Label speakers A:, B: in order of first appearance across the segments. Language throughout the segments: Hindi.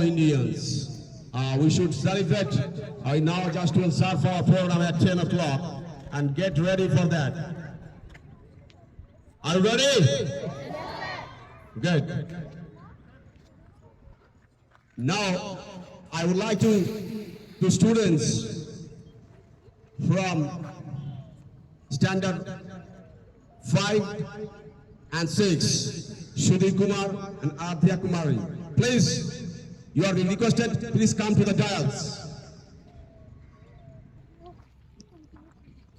A: Indians. We should celebrate. I now just will start for our program at 10 o'clock and get ready for that. Are you ready? Good. Now, I would like to students from standard 5 and 6, Shudi Kumar and Adhya Kumari. Please, you are being requested, please come to the dials.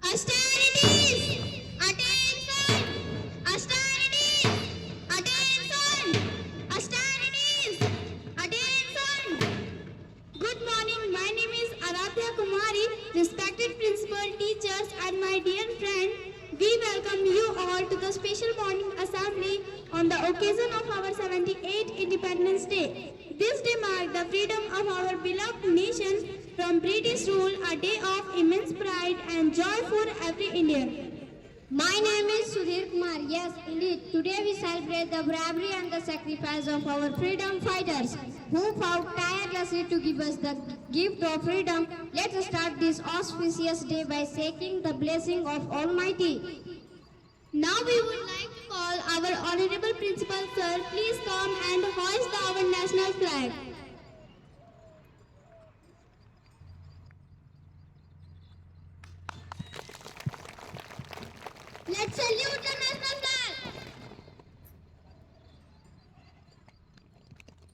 B: Austerities! Attention! Austerities! Attention! Austerities! Attention! Good morning, my name is Aradhya Kumari, respected principal, teachers and my dear friend. We welcome you all to the special morning assembly on the occasion of our 78th Independence Day. This day marks the freedom of our beloved nation from British rule, a day of immense pride and joy for every Indian.
C: My name is Sudhir Kumar. Yes, indeed. Today we celebrate the bravery and the sacrifice of our freedom fighters who fought tirelessly to give us the gift of freedom. Let us start this auspicious day by seeking the blessing of Almighty.
B: Now we would like to call our Honorable Principal Sir, please come and hoist our national flag. Let's salute the national flag.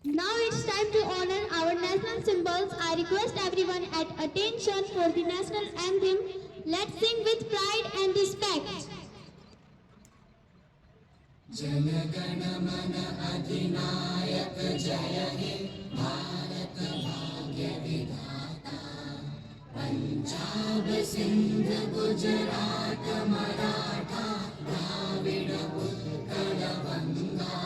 B: Now it's time to honor our national symbols. I request everyone at attention for the national anthem. Let's sing with pride and respect.
D: जनगण मन अधिनायक जय हे भारत भाग्य विधाता पंजाब सिंध गुजरात मराठा द्राविड़ उत्कल गंगा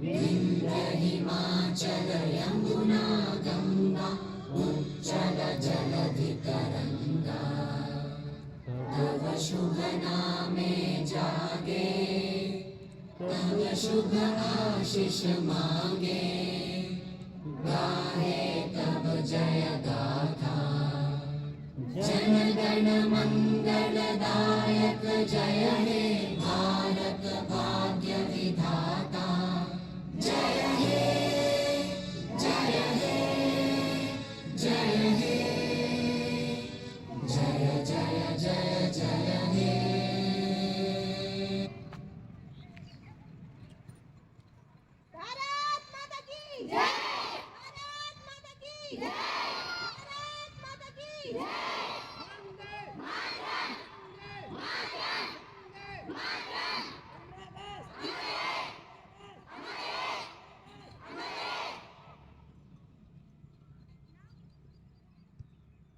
D: विंध्य हिमाचल यमुना गंगा उज्जल जलधि तरंगा तव शुभ नामे जागे तव शुभ आशीष मांगे गाहे तब जय गाथा जन गण मंगल दायक जय हे भारत भाग्य विधाता जय हे जय हे जय हे जय जय जय जय हे
B: भारत माता की जय! भारत माता की जय! भारत माता की जय!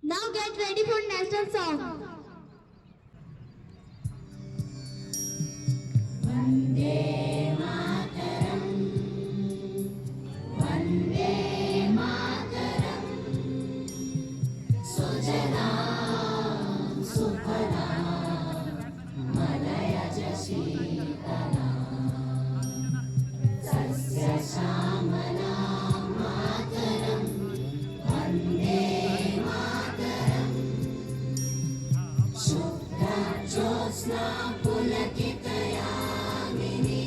B: Now get ready for national song.
D: Jyotsna पुलकित यामिनी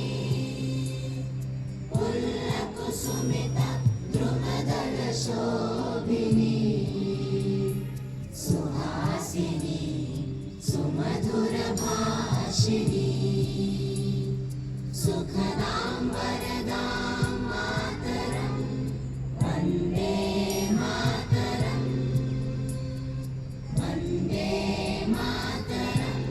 D: पुल्लकुसुमिता ध्रुवदल शोभिनी सुहासिनी सुमधुर भाषिणी सुखदां वरदां मातरं वन्दे मातरं वन्दे मातरम्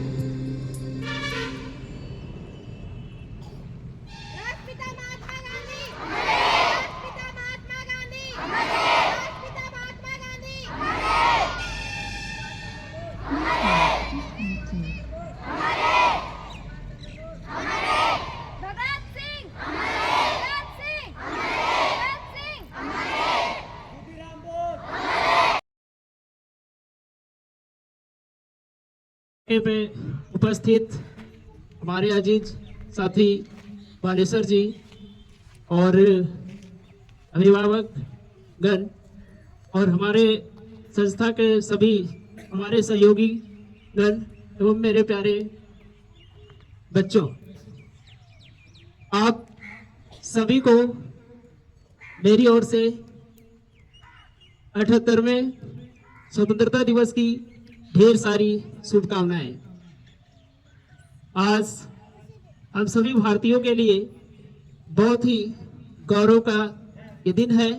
B: राष्ट्रपिता महात्मा गांधी राष्ट्रपिता महात्मा गांधी राष्ट्रपिता महात्मा गांधी भगत सिंह भगत सिंह भगत सिंह
E: पे उपस्थित हमारे अजीज साथी बालेश्वर जी और अभिभावक गण और हमारे संस्था के सभी हमारे सहयोगी गण एवं मेरे प्यारे बच्चों, आप सभी को मेरी ओर से 78वें स्वतंत्रता दिवस की ढेर सारी शुभकामनाएं। आज हम सभी भारतीयों के लिए बहुत ही गौरव का ये दिन है,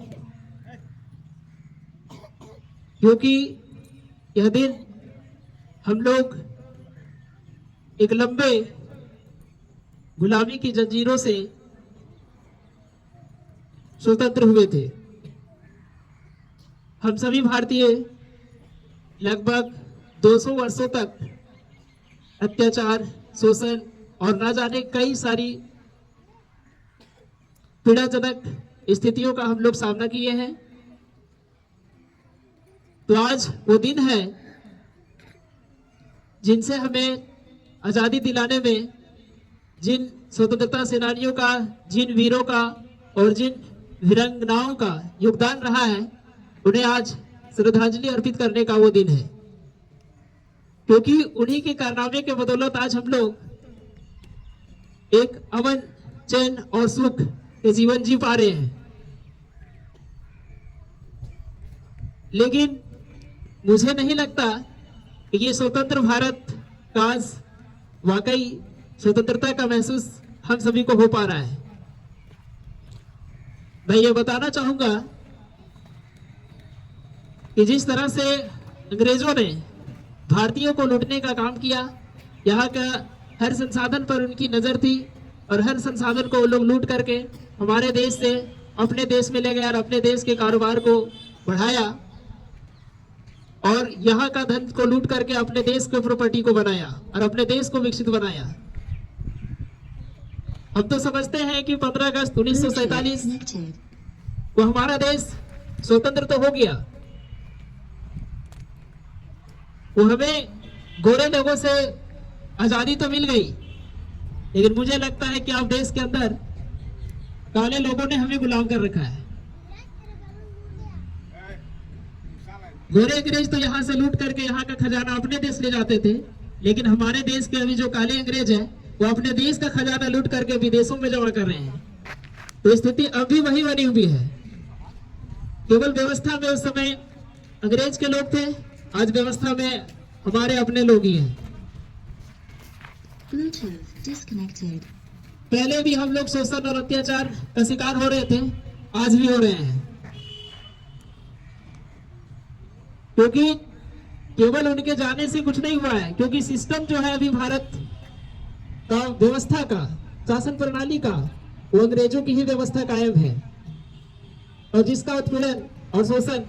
E: क्योंकि यह दिन हम लोग एक लंबे गुलामी की जंजीरों से स्वतंत्र हुए थे। हम सभी भारतीय लगभग 200 वर्षों तक अत्याचार, शोषण और न जाने कई सारी पीड़ाजनक स्थितियों का हम लोग सामना किए हैं। तो आज वो दिन है जिनसे हमें आजादी दिलाने में जिन स्वतंत्रता सेनानियों का, जिन वीरों का और जिन वीरांगनाओं का योगदान रहा है, उन्हें आज श्रद्धांजलि अर्पित करने का वो दिन है। क्योंकि उन्हीं के कारनामे के बदौलत आज हम लोग एक अमन, चैन और सुख के जीवन जी पा रहे हैं। लेकिन मुझे नहीं लगता कि ये स्वतंत्र भारत का आज वाकई स्वतंत्रता का महसूस हम सभी को हो पा रहा है। मैं ये बताना चाहूंगा कि जिस तरह से अंग्रेजों ने भारतीयों को लूटने का काम किया, यहाँ का हर संसाधन पर उनकी नजर थी और हर संसाधन को वो लोग लूट करके हमारे देश से अपने देश में ले गए और अपने देश के कारोबार को बढ़ाया और यहाँ का धन को लूट करके अपने देश के प्रॉपर्टी को बनाया और अपने देश को विकसित बनाया। हम तो समझते हैं कि 15 अगस्त 1947 को हमारा देश स्वतंत्र तो हो गया, वो हमें गोरे लोगों से आजादी तो मिल गई, लेकिन मुझे लगता है कि आप देश के अंदर काले लोगों ने हमें गुलाम कर रखा है। गोरे अंग्रेज तो यहाँ से लूट करके यहाँ का खजाना अपने देश ले जाते थे, लेकिन हमारे देश के अभी जो काले अंग्रेज हैं वो अपने देश का खजाना लूट करके विदेशों में जमा कर रहे हैं। तो स्थिति अभी वही बनी हुई है। केवल व्यवस्था में उस समय अंग्रेज के लोग थे, आज व्यवस्था में हमारे अपने लोग ही हैं।
D: Bluetooth disconnected.
E: पहले भी हम लोग शोषण और अत्याचार का शिकार हो रहे थे, आज भी हो रहे हैं। क्योंकि केवल उनके जाने से कुछ नहीं हुआ है, क्योंकि सिस्टम जो है अभी भारत का व्यवस्था का, शासन प्रणाली का, वो अंग्रेजों की ही व्यवस्था कायम है और जिसका उत्पीड़न और शोषण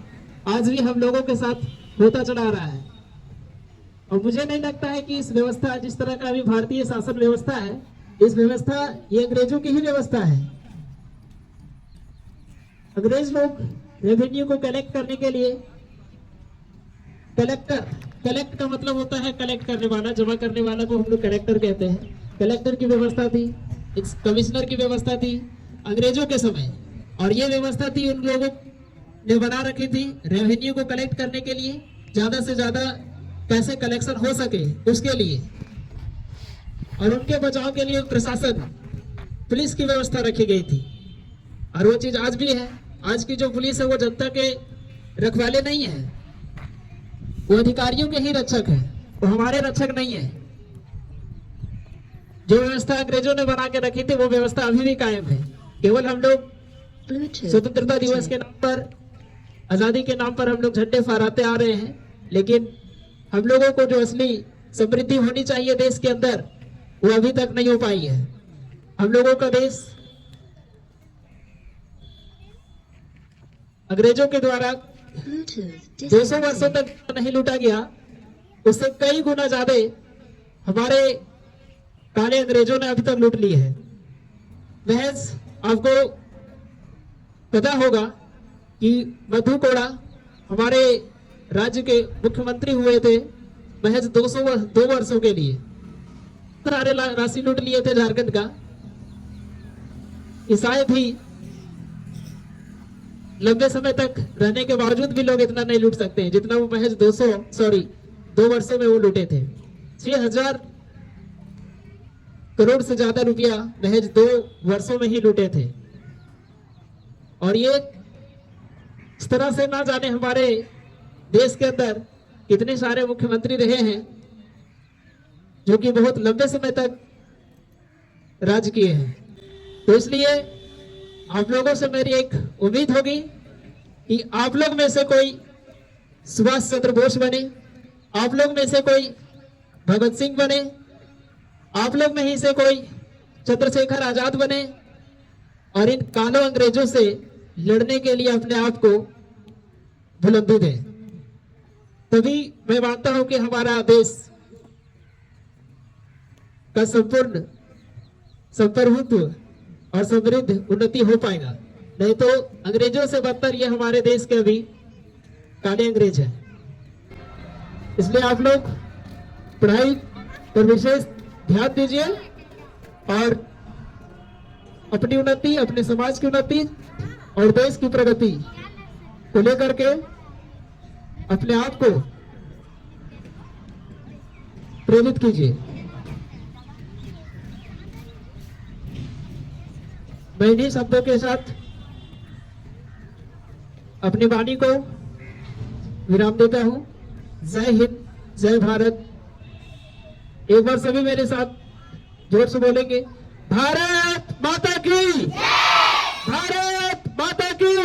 E: आज भी हम लोगों के साथ होता चला रहा है। और मुझे नहीं लगता है कि इस व्यवस्था, जिस तरह का अभी भारतीय शासन व्यवस्था है, इस व्यवस्था ये अंग्रेजों की ही व्यवस्था है। अंग्रेज लोग रेवेन्यू को कलेक्ट करने के लिए कलेक्ट का मतलब होता है कलेक्ट करने वाला, जमा करने वाला को हम लोग कलेक्टर कहते हैं। कलेक्टर की व्यवस्था थी, एक कमिश्नर की व्यवस्था थी अंग्रेजों के समय, और ये व्यवस्था थी उन लोगों ने बना रखी थी रेवेन्यू को कलेक्ट करने के लिए, ज्यादा से ज्यादा पैसे कलेक्शन हो सके उसके लिए, और उनके बचाव के लिए प्रशासन, पुलिस की व्यवस्था रखी गई थी। और वो चीज आज भी है। आज की जो पुलिस है वो जनता के रखवाले नहीं है, वो अधिकारियों के ही रक्षक है, वो हमारे रक्षक नहीं है। जो व्यवस्था अंग्रेजों ने बना के रखी थी वो व्यवस्था अभी भी कायम है। केवल हम लोग स्वतंत्रता दिवस के नाम पर, आजादी के नाम पर हम लोग झंडे फहराते आ रहे हैं, लेकिन हम लोगों को जो असली समृद्धि होनी चाहिए देश के अंदर, वो अभी तक नहीं हो पाई है। हम लोगों का देश अंग्रेजों के द्वारा 200 वर्षों तक नहीं लूटा गया, उससे कई गुना ज्यादा हमारे काले अंग्रेजों ने अभी तक लूट ली है। महज आपको पता होगा कि मधु कोड़ा हमारे राज्य के मुख्यमंत्री हुए थे महज 2 वर्षों के लिए, सारे राशि लूट लिए थे झारखंड का। शायद ही लंबे समय तक रहने के बावजूद भी लोग इतना नहीं लूट सकते हैं जितना वो महज 2 वर्षों में वो लूटे थे। 6,000 करोड़ से ज्यादा रुपया महज 2 वर्षों में ही लूटे थे। और ये इस तरह से ना जाने हमारे देश के अंदर कितने सारे मुख्यमंत्री रहे हैं जो कि बहुत लंबे समय तक राज किए हैं। तो इसलिए आप लोगों से मेरी एक उम्मीद होगी कि आप लोग में से कोई सुभाष चंद्र बोस बने, आप लोग में से कोई भगत सिंह बने, आप लोग में ही से कोई चंद्रशेखर आजाद बने और इन कालो अंग्रेजों से लड़ने के लिए अपने आप को बुलंदी दें। तभी मैं मानता हूं कि हमारा देश का संपूर्ण संप्रभुत्व और समृद्ध उन्नति हो पाएगा। नहीं तो अंग्रेजों से बदतर ये हमारे देश के अभी काले अंग्रेज हैं। इसलिए आप लोग पढ़ाई पर विशेष ध्यान दीजिए और अपनी उन्नति, अपने समाज की उन्नति और देश की प्रगति को लेकर के अपने आप को प्रेरित कीजिए। मैं इन्हीं शब्दों के साथ अपनी वाणी को विराम देता हूं। जय हिंद, जय भारत। एक बार सभी मेरे साथ जोर से बोलेंगे, भारत माता की, भारत माता की,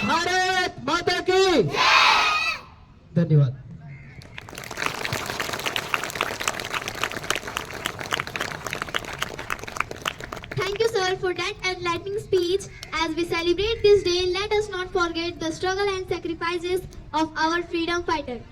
E: भारत माता की। धन्यवाद।
B: Thank you, sir, for that enlightening speech. As we celebrate this day, let us not forget the struggle and sacrifices of our freedom fighters.